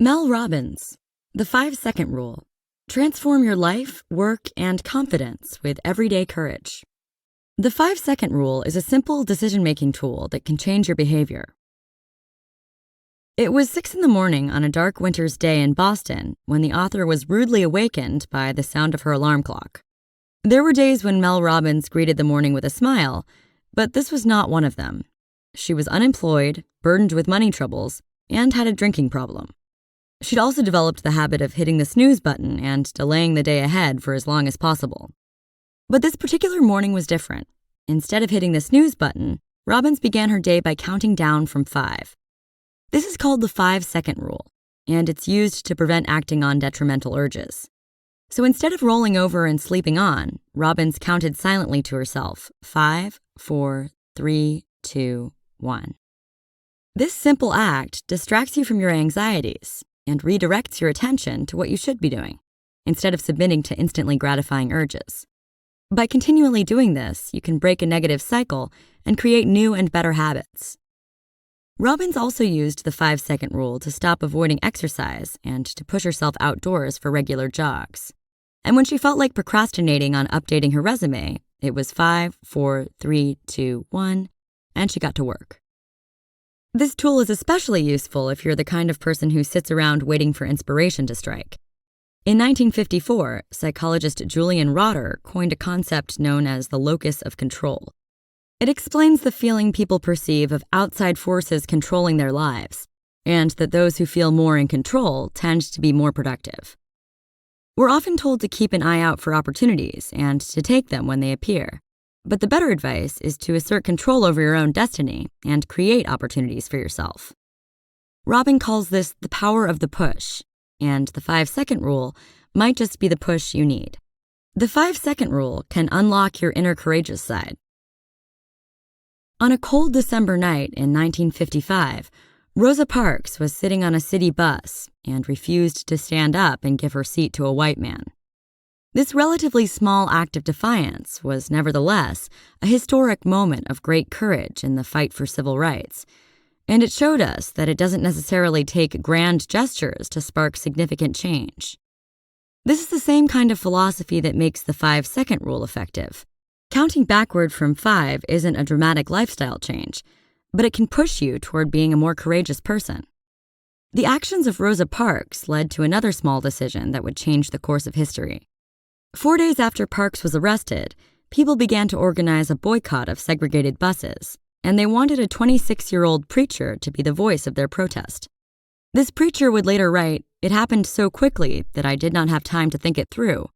Mel Robbins, the 5-second rule. Transform your life, work, and confidence with everyday courage. The 5-second rule is a simple decision-making tool that can change your behavior. It was 6 a.m. on a dark winter's day in Boston when the author was rudely awakened by the sound of her alarm clock. There were days when Mel Robbins greeted the morning with a smile, but this was not one of them. She was unemployed, burdened with money troubles, and had a drinking problem. She'd also developed the habit of hitting the snooze button and delaying the day ahead for as long as possible. But this particular morning was different. Instead of hitting the snooze button, Robbins began her day by counting down from 5. This is called the 5-second rule, and it's used to prevent acting on detrimental urges. So instead of rolling over and sleeping on, Robbins counted silently to herself, 5, 4, 3, 2, 1. This simple act distracts you from your anxieties and redirects your attention to what you should be doing, instead of submitting to instantly gratifying urges. By continually doing this, you can break a negative cycle and create new and better habits. Robbins also used the 5-second rule to stop avoiding exercise and to push herself outdoors for regular jogs. And when she felt like procrastinating on updating her resume, it was 5, 4, 3, 2, 1, and she got to work. This tool is especially useful if you're the kind of person who sits around waiting for inspiration to strike. In 1954, psychologist Julian Rotter coined a concept known as the locus of control. It explains the feeling people perceive of outside forces controlling their lives, and that those who feel more in control tend to be more productive. We're often told to keep an eye out for opportunities and to take them when they appear. But the better advice is to assert control over your own destiny and create opportunities for yourself. Robin calls this the power of the push, and the 5-second rule might just be the push you need. The 5-second rule can unlock your inner courageous side. On a cold December night in 1955, Rosa Parks was sitting on a city bus and refused to stand up and give her seat to a white man. This relatively small act of defiance was nevertheless a historic moment of great courage in the fight for civil rights, and it showed us that it doesn't necessarily take grand gestures to spark significant change. This is the same kind of philosophy that makes the 5-second rule effective. Counting backward from 5 isn't a dramatic lifestyle change, but it can push you toward being a more courageous person. The actions of Rosa Parks led to another small decision that would change the course of history. 4 days after Parks was arrested, people began to organize a boycott of segregated buses, and they wanted a 26-year-old preacher to be the voice of their protest. This preacher would later write, "It happened so quickly that I did not have time to think it through.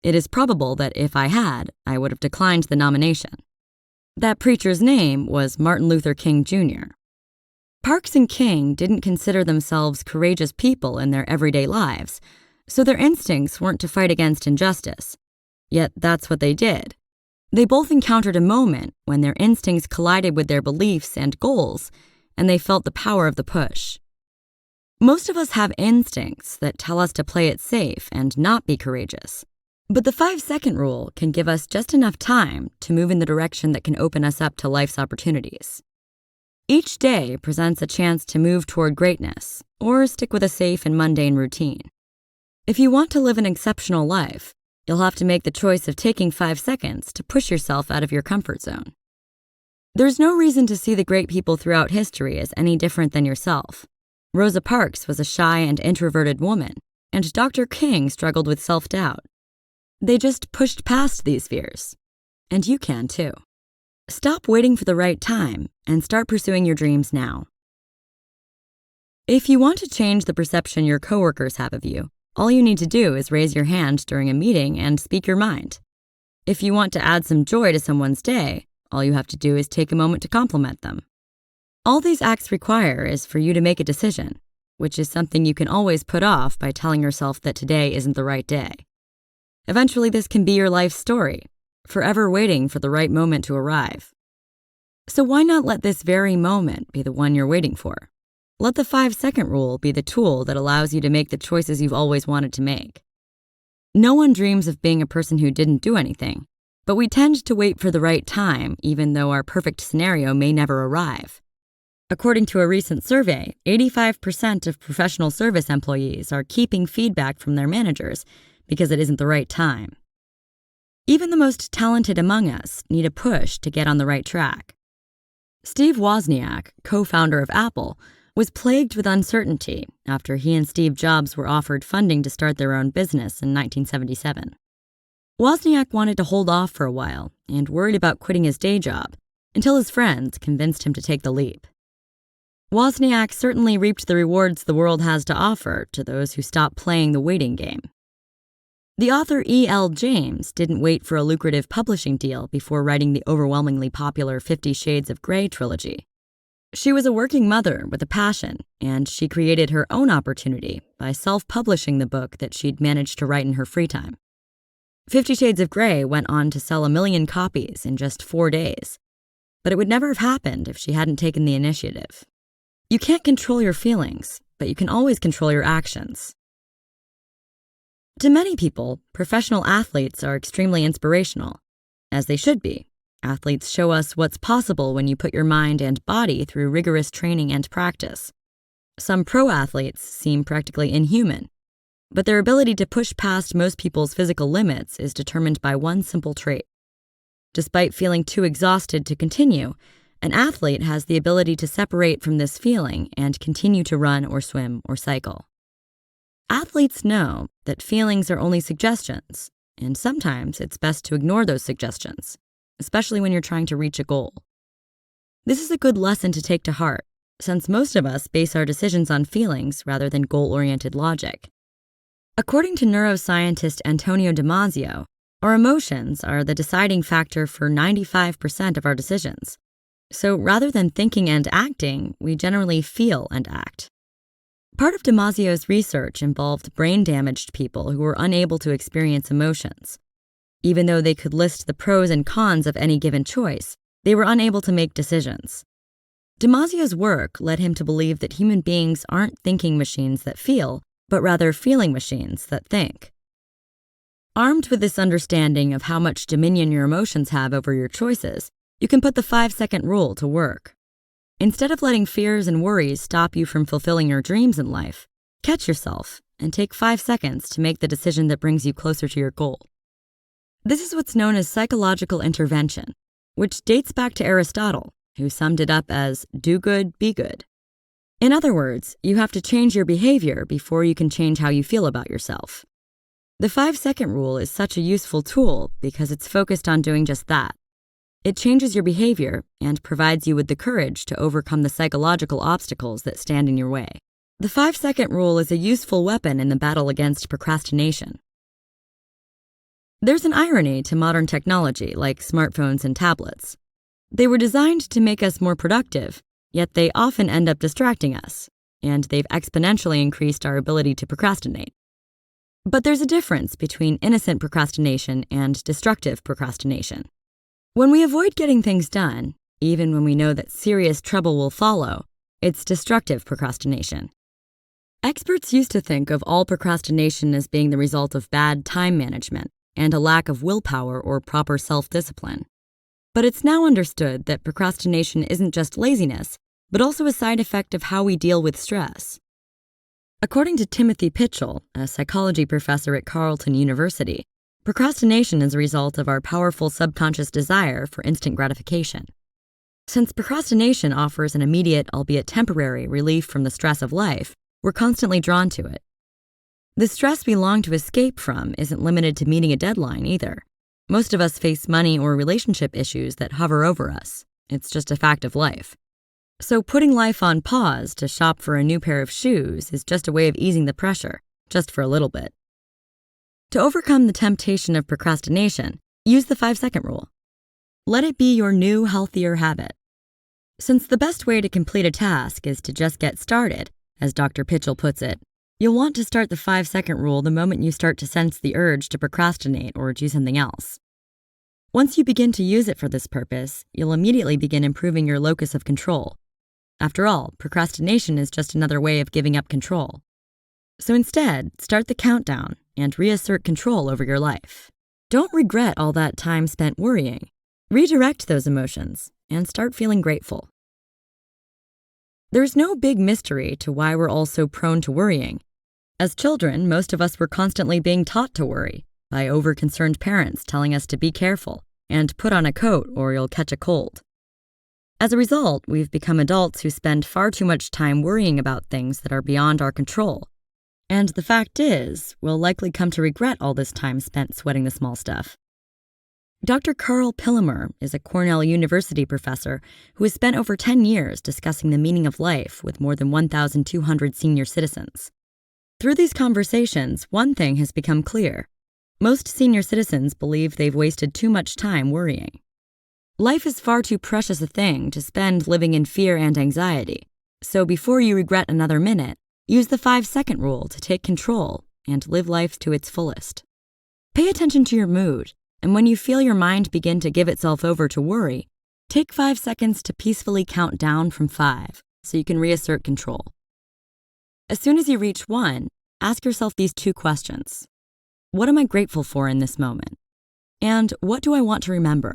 It is probable that if I had, I would have declined the nomination." That preacher's name was Martin Luther King Jr. Parks and King didn't consider themselves courageous people in their everyday lives, so their instincts weren't to fight against injustice. Yet that's what they did. They both encountered a moment when their instincts collided with their beliefs and goals, and they felt the power of the push. Most of us have instincts that tell us to play it safe and not be courageous. But the 5-second rule can give us just enough time to move in the direction that can open us up to life's opportunities. Each day presents a chance to move toward greatness or stick with a safe and mundane routine. If you want to live an exceptional life, you'll have to make the choice of taking 5 seconds to push yourself out of your comfort zone. There's no reason to see the great people throughout history as any different than yourself. Rosa Parks was a shy and introverted woman, and Dr. King struggled with self-doubt. They just pushed past these fears. And you can too. Stop waiting for the right time and start pursuing your dreams now. If you want to change the perception your coworkers have of you, all you need to do is raise your hand during a meeting and speak your mind. If you want to add some joy to someone's day, all you have to do is take a moment to compliment them. All these acts require is for you to make a decision, which is something you can always put off by telling yourself that today isn't the right day. Eventually, this can be your life story, forever waiting for the right moment to arrive. So why not let this very moment be the one you're waiting for? Let the 5-second rule be the tool that allows you to make the choices you've always wanted to make. No one dreams of being a person who didn't do anything, but we tend to wait for the right time even though our perfect scenario may never arrive. According to a recent survey, 85% of professional service employees are keeping feedback from their managers because it isn't the right time. Even the most talented among us need a push to get on the right track. Steve Wozniak, co-founder of Apple, was plagued with uncertainty after he and Steve Jobs were offered funding to start their own business in 1977. Wozniak wanted to hold off for a while and worried about quitting his day job until his friends convinced him to take the leap. Wozniak certainly reaped the rewards the world has to offer to those who stop playing the waiting game. The author E.L. James didn't wait for a lucrative publishing deal before writing the overwhelmingly popular 50 Shades of Grey trilogy. She was a working mother with a passion, and she created her own opportunity by self-publishing the book that she'd managed to write in her free time. 50 Shades of Grey went on to sell 1 million copies in just 4 days, but it would never have happened if she hadn't taken the initiative. You can't control your feelings, but you can always control your actions. To many people, professional athletes are extremely inspirational, as they should be. Athletes show us what's possible when you put your mind and body through rigorous training and practice. Some pro athletes seem practically inhuman, but their ability to push past most people's physical limits is determined by one simple trait. Despite feeling too exhausted to continue, an athlete has the ability to separate from this feeling and continue to run or swim or cycle. Athletes know that feelings are only suggestions, and sometimes it's best to ignore those suggestions, especially when you're trying to reach a goal. This is a good lesson to take to heart, since most of us base our decisions on feelings rather than goal-oriented logic. According to neuroscientist Antonio Damasio, our emotions are the deciding factor for 95% of our decisions. So rather than thinking and acting, we generally feel and act. Part of Damasio's research involved brain-damaged people who were unable to experience emotions. Even though they could list the pros and cons of any given choice, they were unable to make decisions. Damasio's work led him to believe that human beings aren't thinking machines that feel, but rather feeling machines that think. Armed with this understanding of how much dominion your emotions have over your choices, you can put the 5-second rule to work. Instead of letting fears and worries stop you from fulfilling your dreams in life, catch yourself and take 5 seconds to make the decision that brings you closer to your goal. This is what's known as psychological intervention, which dates back to Aristotle, who summed it up as do good, be good. In other words, you have to change your behavior before you can change how you feel about yourself. The 5-second rule is such a useful tool because it's focused on doing just that. It changes your behavior and provides you with the courage to overcome the psychological obstacles that stand in your way. The 5-second rule is a useful weapon in the battle against procrastination. There's an irony to modern technology like smartphones and tablets. They were designed to make us more productive, yet they often end up distracting us, and they've exponentially increased our ability to procrastinate. But there's a difference between innocent procrastination and destructive procrastination. When we avoid getting things done, even when we know that serious trouble will follow, it's destructive procrastination. Experts used to think of all procrastination as being the result of bad time management and a lack of willpower or proper self-discipline. But it's now understood that procrastination isn't just laziness, but also a side effect of how we deal with stress. According to Timothy Pitchell, a psychology professor at Carleton University, procrastination is a result of our powerful subconscious desire for instant gratification. Since procrastination offers an immediate, albeit temporary, relief from the stress of life, we're constantly drawn to it. The stress we long to escape from isn't limited to meeting a deadline either. Most of us face money or relationship issues that hover over us. It's just a fact of life. So putting life on pause to shop for a new pair of shoes is just a way of easing the pressure, just for a little bit. To overcome the temptation of procrastination, use the 5-second rule. Let it be your new, healthier habit. Since the best way to complete a task is to just get started, as Dr. Pitchell puts it, you'll want to start the 5-second rule the moment you start to sense the urge to procrastinate or do something else. Once you begin to use it for this purpose, you'll immediately begin improving your locus of control. After all, procrastination is just another way of giving up control. So instead, start the countdown and reassert control over your life. Don't regret all that time spent worrying. Redirect those emotions and start feeling grateful. There's no big mystery to why we're all so prone to worrying. As children, most of us were constantly being taught to worry by over-concerned parents telling us to be careful and put on a coat or you'll catch a cold. As a result, we've become adults who spend far too much time worrying about things that are beyond our control. And the fact is, we'll likely come to regret all this time spent sweating the small stuff. Dr. Carl Pillemer is a Cornell University professor who has spent over 10 years discussing the meaning of life with more than 1,200 senior citizens. Through these conversations, one thing has become clear. Most senior citizens believe they've wasted too much time worrying. Life is far too precious a thing to spend living in fear and anxiety. So before you regret another minute, use the 5-second rule to take control and live life to its fullest. Pay attention to your mood, and when you feel your mind begin to give itself over to worry, take 5 seconds to peacefully count down from 5 so you can reassert control. As soon as you reach 1, ask yourself these 2 questions. What am I grateful for in this moment? And what do I want to remember?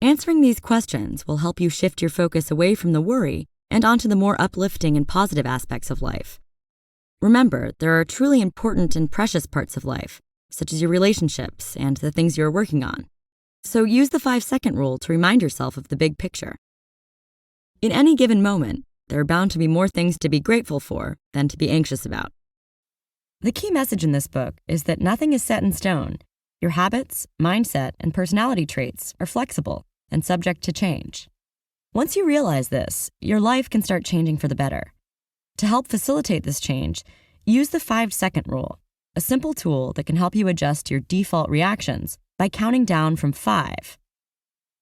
Answering these questions will help you shift your focus away from the worry and onto the more uplifting and positive aspects of life. Remember, there are truly important and precious parts of life, such as your relationships and the things you're working on. So use the 5-second rule to remind yourself of the big picture. In any given moment, there are bound to be more things to be grateful for than to be anxious about. The key message in this book is that nothing is set in stone. Your habits, mindset, and personality traits are flexible and subject to change. Once you realize this, your life can start changing for the better. To help facilitate this change, use the 5-second rule, a simple tool that can help you adjust your default reactions by counting down from 5.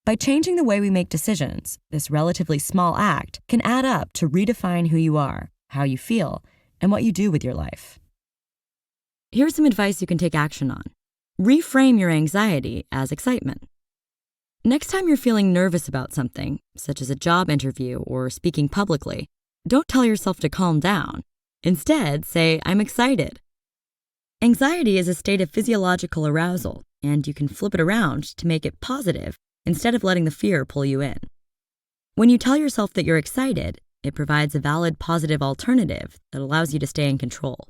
By changing the way we make decisions, this relatively small act can add up to redefine who you are, how you feel, and what you do with your life. Here's some advice you can take action on. Reframe your anxiety as excitement. Next time you're feeling nervous about something, such as a job interview or speaking publicly, don't tell yourself to calm down. Instead, say, I'm excited. Anxiety is a state of physiological arousal, and you can flip it around to make it positive instead of letting the fear pull you in. When you tell yourself that you're excited, it provides a valid positive alternative that allows you to stay in control.